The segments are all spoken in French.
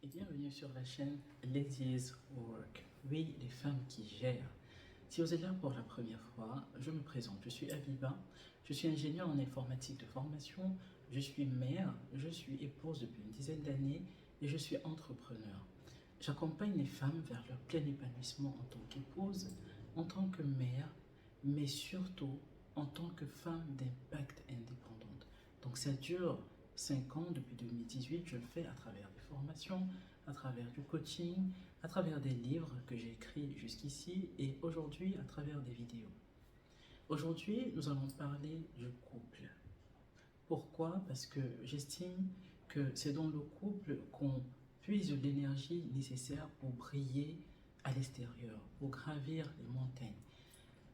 Et bienvenue sur la chaîne Ladies Work. Oui, les femmes qui gèrent. Si vous êtes là pour la première fois, je me présente. Je suis Abiba, je suis ingénieure en informatique de formation, je suis mère, je suis épouse depuis une dizaine d'années et je suis entrepreneur. J'accompagne les femmes vers leur plein épanouissement en tant qu'épouse, en tant que mère, mais surtout en tant que femme d'impact indépendante. Donc ça dure 5 ans, depuis 2018, je le fais à travers des formations, à travers du coaching, à travers des livres que j'ai écrits jusqu'ici et aujourd'hui à travers des vidéos. Aujourd'hui, nous allons parler du couple. Pourquoi? Parce que j'estime que c'est dans le couple qu'on puise l'énergie nécessaire pour briller à l'extérieur, pour gravir les montagnes.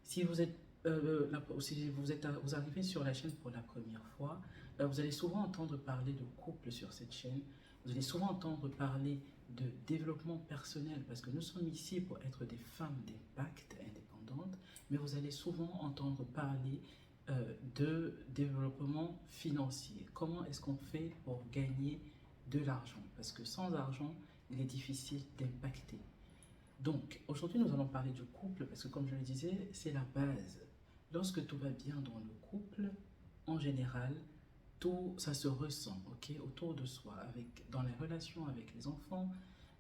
Si vous êtes, vous arrivez sur la chaîne pour la première fois, vous allez souvent entendre parler de couple sur cette chaîne. Vous allez souvent entendre parler de développement personnel parce que nous sommes ici pour être des femmes d'impact indépendantes, mais vous allez souvent entendre parler de développement financier. Comment est-ce qu'on fait pour gagner de l'argent? Parce que sans argent, il est difficile d'impacter. Donc, aujourd'hui, nous allons parler du couple parce que, comme je le disais, c'est la base. Lorsque tout va bien dans le couple, en général, tout ça se ressent, ok, autour de soi, dans la relation avec les enfants,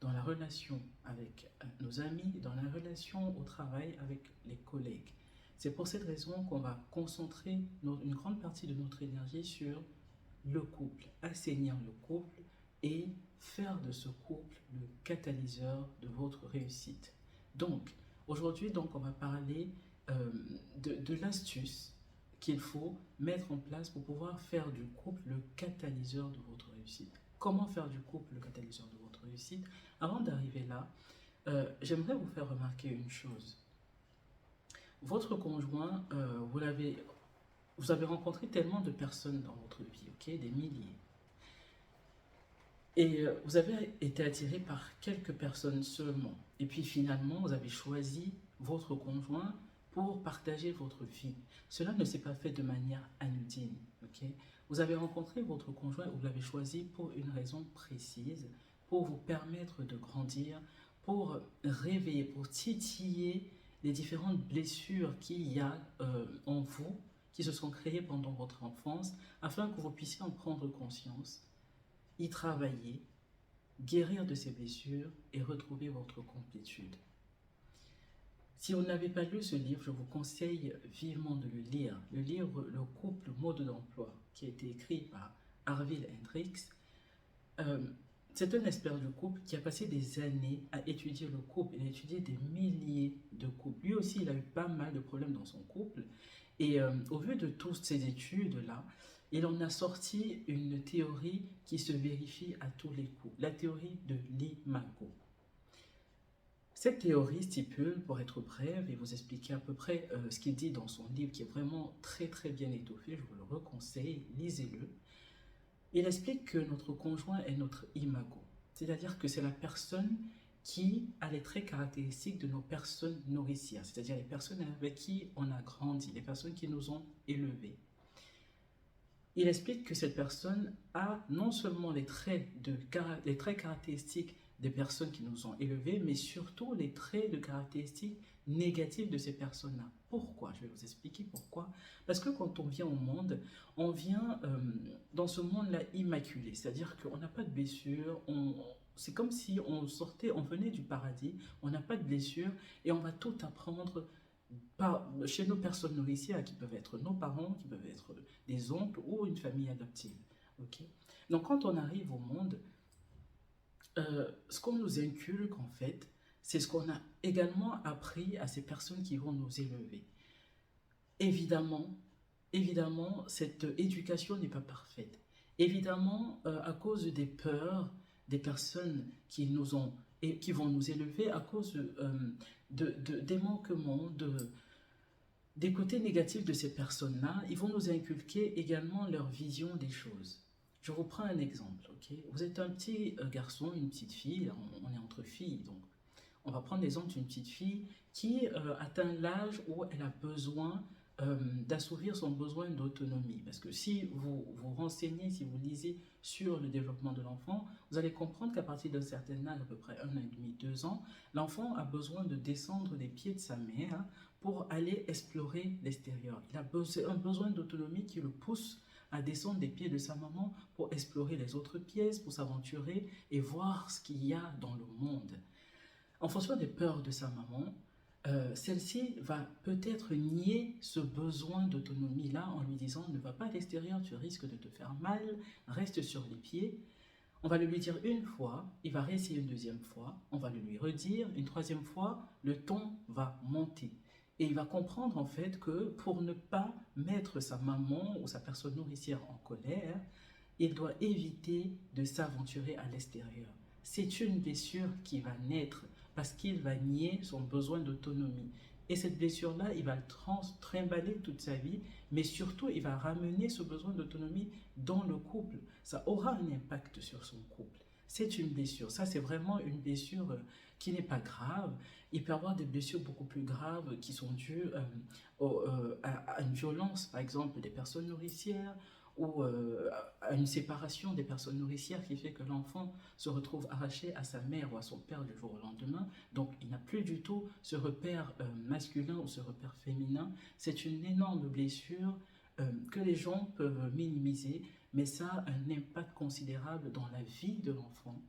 dans la relation avec nos amis, dans la relation au travail avec les collègues. C'est pour cette raison qu'on va concentrer une grande partie de notre énergie sur le couple, assainir le couple et faire de ce couple le catalyseur de votre réussite. Donc, aujourd'hui, on va parler de l'astuce qu'il faut mettre en place pour pouvoir faire du couple le catalyseur de votre réussite. Comment faire du couple le catalyseur de votre réussite? Avant d'arriver là, j'aimerais vous faire remarquer une chose. Votre conjoint, vous avez rencontré tellement de personnes dans votre vie, ok, des milliers. Et vous avez été attiré par quelques personnes seulement. Et puis finalement, vous avez choisi votre conjoint pour partager votre vie. Cela ne s'est pas fait de manière anodine. Ok? Vous avez rencontré votre conjoint ou vous l'avez choisi pour une raison précise, pour vous permettre de grandir, pour réveiller, pour titiller les différentes blessures qu'il y a en vous, qui se sont créées pendant votre enfance, afin que vous puissiez en prendre conscience, y travailler, guérir de ces blessures et retrouver votre complétude. Si vous n'avez pas lu ce livre, je vous conseille vivement de le lire. Le livre Le couple mode d'emploi, qui a été écrit par Harville Hendrix. C'est un expert du couple qui a passé des années à étudier le couple. Il a étudié des milliers de couples. Lui aussi, il a eu pas mal de problèmes dans son couple. Et au vu de toutes ces études-là, il en a sorti une théorie qui se vérifie à tous les coups. La théorie de l'imago. Cette théorie stipule, pour être brève et vous expliquer à peu près ce qu'il dit dans son livre, qui est vraiment très très bien étoffé, je vous le reconseille, lisez-le. Il explique que notre conjoint est notre imago, c'est-à-dire que c'est la personne qui a les traits caractéristiques de nos personnes nourricières, c'est-à-dire les personnes avec qui on a grandi, les personnes qui nous ont élevés. Il explique que cette personne a non seulement les traits caractéristiques des personnes qui nous ont élevés, mais surtout les traits de caractéristiques négatives de ces personnes-là. Pourquoi? Je vais vous expliquer pourquoi. Parce que quand on vient au monde, on vient dans ce monde-là immaculé, c'est-à-dire qu'on n'a pas de blessures, c'est comme si on venait du paradis, on n'a pas de blessures et on va tout apprendre chez nos personnes nourricières qui peuvent être nos parents, qui peuvent être des oncles ou une famille adoptive. Ok. Donc quand on arrive au monde, ce qu'on nous inculque en fait, c'est ce qu'on a également appris à ces personnes qui vont nous élever. Évidemment, cette éducation n'est pas parfaite. Évidemment, à cause des peurs des personnes qui nous ont et qui vont nous élever, à cause des manquements, des côtés négatifs de ces personnes-là, ils vont nous inculquer également leur vision des choses. Je vous prends un exemple, ok? Vous êtes un petit garçon, une petite fille, on est entre filles, donc on va prendre l'exemple d'une petite fille qui atteint l'âge où elle a besoin d'assouvir son besoin d'autonomie. Parce que si vous vous renseignez, si vous lisez sur le développement de l'enfant, vous allez comprendre qu'à partir d'un certain âge, à peu près 1 an et demi, 2 ans, l'enfant a besoin de descendre des pieds de sa mère pour aller explorer l'extérieur. Il a un besoin d'autonomie qui le pousse à descendre des pieds de sa maman pour explorer les autres pièces, pour s'aventurer et voir ce qu'il y a dans le monde. En fonction des peurs de sa maman, celle-ci va peut-être nier ce besoin d'autonomie-là en lui disant « ne va pas à l'extérieur, tu risques de te faire mal, reste sur les pieds ». On va le lui dire une fois, il va réessayer une deuxième fois, on va le lui redire une troisième fois, le ton va monter. Et il va comprendre en fait que pour ne pas mettre sa maman ou sa personne nourricière en colère, il doit éviter de s'aventurer à l'extérieur. C'est une blessure qui va naître parce qu'il va nier son besoin d'autonomie. Et cette blessure-là, il va le trimballer toute sa vie, mais surtout, il va ramener ce besoin d'autonomie dans le couple. Ça aura un impact sur son couple. C'est une blessure. Ça, c'est vraiment une blessure qui n'est pas grave. Il peut y avoir des blessures beaucoup plus graves qui sont dues à une violence, par exemple, des personnes nourricières, ou à une séparation des personnes nourricières qui fait que l'enfant se retrouve arraché à sa mère ou à son père du jour au lendemain. Donc il n'a plus du tout ce repère masculin ou ce repère féminin. C'est une énorme blessure que les gens peuvent minimiser, mais ça a un impact considérable dans la vie de l'enfant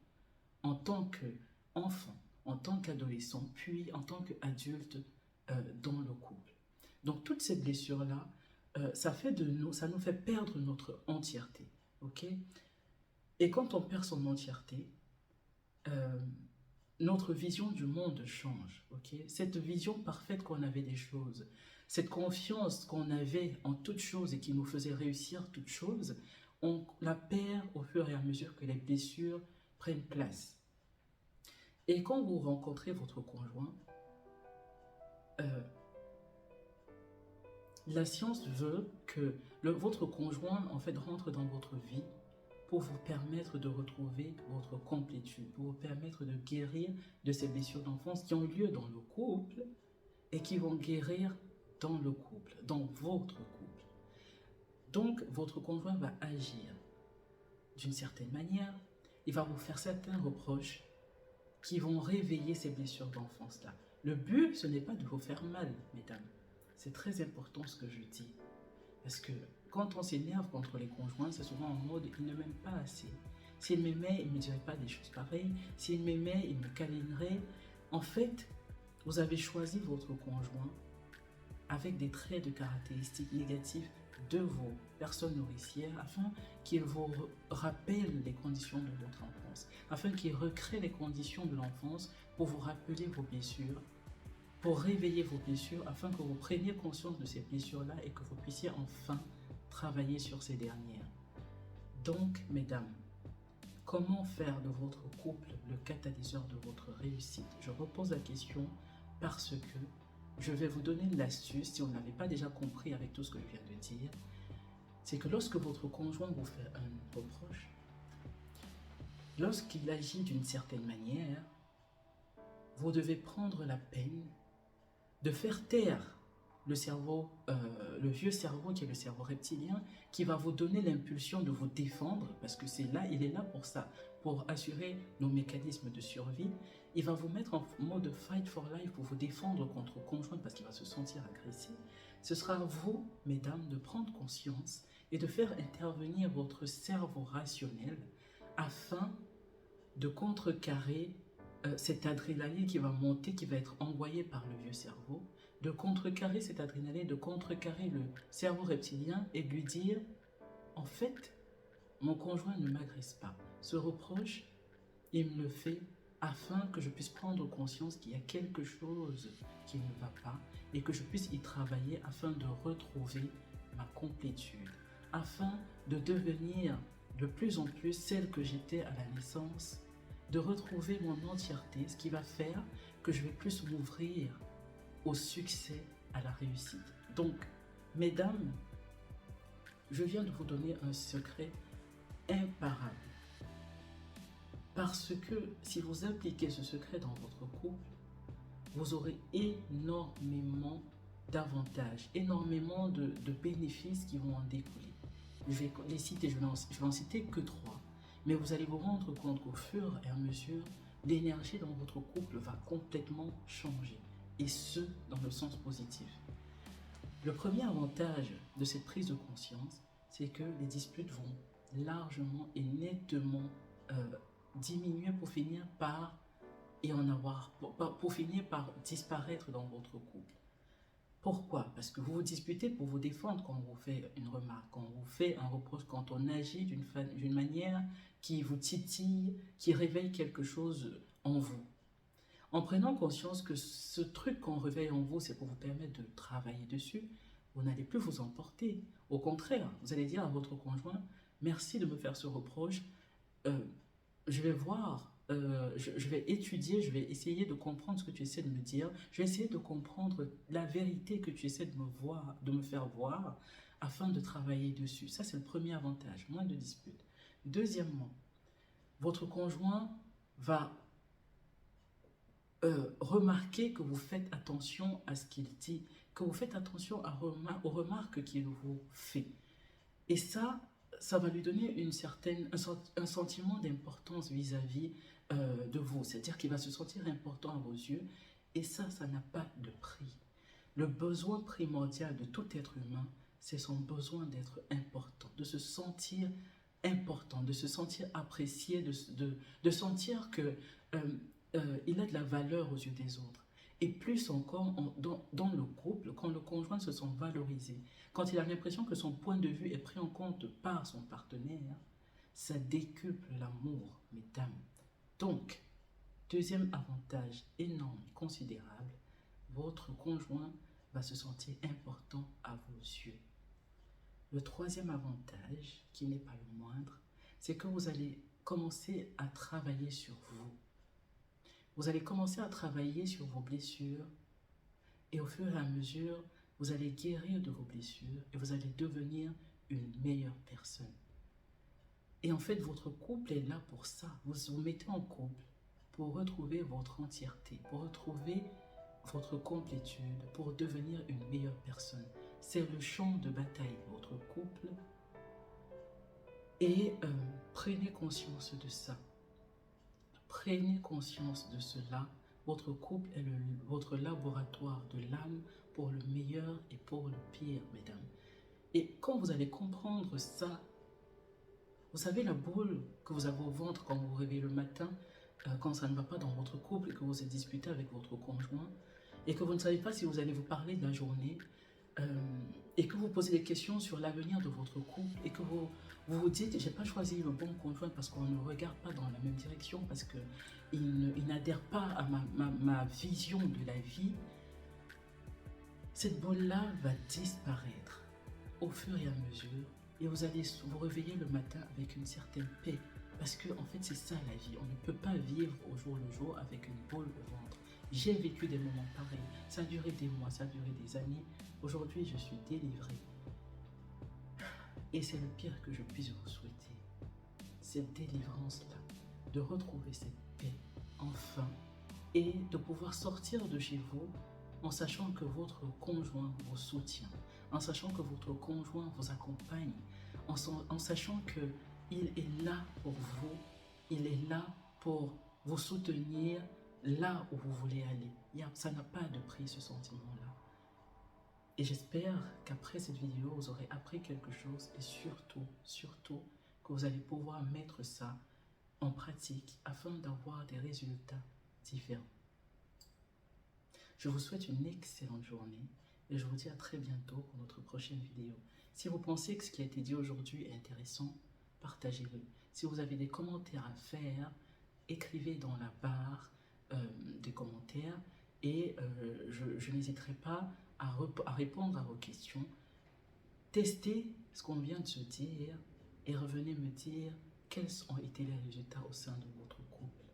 en tant qu'enfant, en tant qu'adolescent, puis en tant qu'adulte dans le couple. Donc toutes ces blessures-là, ça nous fait perdre notre entièreté, ok? Et quand on perd son entièreté, notre vision du monde change, ok? Cette vision parfaite qu'on avait des choses, cette confiance qu'on avait en toutes choses et qui nous faisait réussir toutes choses, on la perd au fur et à mesure que les blessures prennent place. Et quand vous rencontrez votre conjoint, la science veut que votre conjoint en fait rentre dans votre vie pour vous permettre de retrouver votre complétude, pour vous permettre de guérir de ces blessures d'enfance qui ont lieu dans le couple et qui vont guérir dans le couple, dans votre couple. Donc, votre conjoint va agir d'une certaine manière, il va vous faire certains reproches qui vont réveiller ces blessures d'enfance-là. Le but, ce n'est pas de vous faire mal, mesdames. C'est très important ce que je dis. Parce que quand on s'énerve contre les conjoints, c'est souvent en mode « il ne m'aime pas assez ». S'il m'aimait, il ne me dirait pas des choses pareilles. S'il m'aimait, il me câlinerait. En fait, vous avez choisi votre conjoint avec des traits de caractéristiques négatives de vos personnes nourricières afin qu'il vous rappelle les conditions de votre enfance, afin qu'il recrée les conditions de l'enfance pour vous rappeler vos blessures, pour réveiller vos blessures, afin que vous preniez conscience de ces blessures-là et que vous puissiez enfin travailler sur ces dernières. Donc, mesdames, comment faire de votre couple le catalyseur de votre réussite? Je repose la question parce que je vais vous donner l'astuce, si on n'avait pas déjà compris avec tout ce que je viens de dire, c'est que lorsque votre conjoint vous fait un reproche, lorsqu'il agit d'une certaine manière, vous devez prendre la peine de faire taire le cerveau, le vieux cerveau qui est le cerveau reptilien, qui va vous donner l'impulsion de vous défendre, parce que il est là pour ça, pour assurer nos mécanismes de survie. Il va vous mettre en mode fight for life pour vous défendre contre le conjoint parce qu'il va se sentir agressé. Ce sera à vous, mesdames, de prendre conscience et de faire intervenir votre cerveau rationnel afin de contrecarrer cette adrénaline qui va monter, qui va être envoyée par le vieux cerveau, de contrecarrer cette adrénaline, de contrecarrer le cerveau reptilien et de lui dire « En fait, mon conjoint ne m'agresse pas. Ce reproche, il me le fait afin que je puisse prendre conscience qu'il y a quelque chose qui ne va pas et que je puisse y travailler afin de retrouver ma complétude, afin de devenir de plus en plus celle que j'étais à la naissance, de retrouver mon entièreté, ce qui va faire que je vais plus m'ouvrir au succès, à la réussite. » Donc, mesdames, je viens de vous donner un secret imparable. Parce que si vous appliquez ce secret dans votre couple, vous aurez énormément d'avantages, énormément de bénéfices qui vont en découler. Je vais les citer, je vais en citer que 3. Mais vous allez vous rendre compte qu'au fur et à mesure, l'énergie dans votre couple va complètement changer. Et ce, dans le sens positif. Le premier avantage de cette prise de conscience, c'est que les disputes vont largement et nettement diminuer pour finir par pour finir par disparaître dans votre couple. Pourquoi? Parce que vous vous disputez pour vous défendre quand on vous fait une remarque, quand on vous fait un reproche, quand on agit d'une manière qui vous titille, qui réveille quelque chose en vous. En prenant conscience que ce truc qu'on réveille en vous, c'est pour vous permettre de travailler dessus, vous n'allez plus vous emporter. Au contraire, vous allez dire à votre conjoint, merci de me faire ce reproche, je vais voir, je vais étudier, je vais essayer de comprendre ce que tu essaies de me dire, je vais essayer de comprendre la vérité que tu essaies de me faire voir, afin de travailler dessus. Ça, c'est le premier avantage, moins de disputes. Deuxièmement, votre conjoint va remarquez que vous faites attention à ce qu'il dit, que vous faites attention aux remarques qu'il vous fait. Et ça va lui donner un sentiment d'importance vis-à-vis de vous. C'est-à-dire qu'il va se sentir important à vos yeux. Et ça n'a pas de prix. Le besoin primordial de tout être humain, c'est son besoin d'être important, de se sentir important, de se sentir apprécié, de sentir que il a de la valeur aux yeux des autres. Et plus encore dans le couple, quand le conjoint se sent valorisé, quand il a l'impression que son point de vue est pris en compte par son partenaire, ça décuple l'amour, mesdames. Donc, deuxième avantage énorme, considérable, votre conjoint va se sentir important à vos yeux. Le troisième avantage, qui n'est pas le moindre, c'est que vous allez commencer à travailler sur vous. Vous allez commencer à travailler sur vos blessures et au fur et à mesure, vous allez guérir de vos blessures et vous allez devenir une meilleure personne. Et en fait, votre couple est là pour ça. Vous vous mettez en couple pour retrouver votre entièreté, pour retrouver votre complétude, pour devenir une meilleure personne. C'est le champ de bataille de votre couple. Et prenez conscience de ça. Prenez conscience de cela. Votre couple est votre laboratoire de l'âme pour le meilleur et pour le pire, mesdames. Et quand vous allez comprendre ça, vous savez la boule que vous avez au ventre quand vous vous réveillez le matin, quand ça ne va pas dans votre couple et que vous êtes disputé avec votre conjoint, et que vous ne savez pas si vous allez vous parler de la journée, et que vous posez des questions sur l'avenir de votre couple, et que vous vous dites, j'ai pas choisi le bon conjoint parce qu'on ne regarde pas dans la même direction, parce qu'il n'adhère pas à ma vision de la vie, cette boule-là va disparaître au fur et à mesure, et vous allez vous réveiller le matin avec une certaine paix, parce que en fait c'est ça la vie, on ne peut pas vivre au jour le jour avec une boule au ventre. J'ai vécu des moments pareils, ça a duré des mois, ça a duré des années, aujourd'hui je suis délivrée. Et c'est le pire que je puisse vous souhaiter, cette délivrance-là, de retrouver cette paix, enfin, et de pouvoir sortir de chez vous en sachant que votre conjoint vous soutient, en sachant que votre conjoint vous accompagne, en sachant qu'il est là pour vous, il est là pour vous soutenir là où vous voulez aller. Ça n'a pas de prix, ce sentiment-là. Et j'espère qu'après cette vidéo, vous aurez appris quelque chose et surtout, que vous allez pouvoir mettre ça en pratique afin d'avoir des résultats différents. Je vous souhaite une excellente journée et je vous dis à très bientôt pour notre prochaine vidéo. Si vous pensez que ce qui a été dit aujourd'hui est intéressant, partagez-le. Si vous avez des commentaires à faire, écrivez dans la barre des commentaires et je n'hésiterai pas à répondre à vos questions. Testez ce qu'on vient de se dire et revenez me dire quels ont été les résultats au sein de votre couple.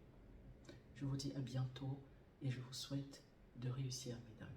Je vous dis à bientôt et je vous souhaite de réussir, mesdames.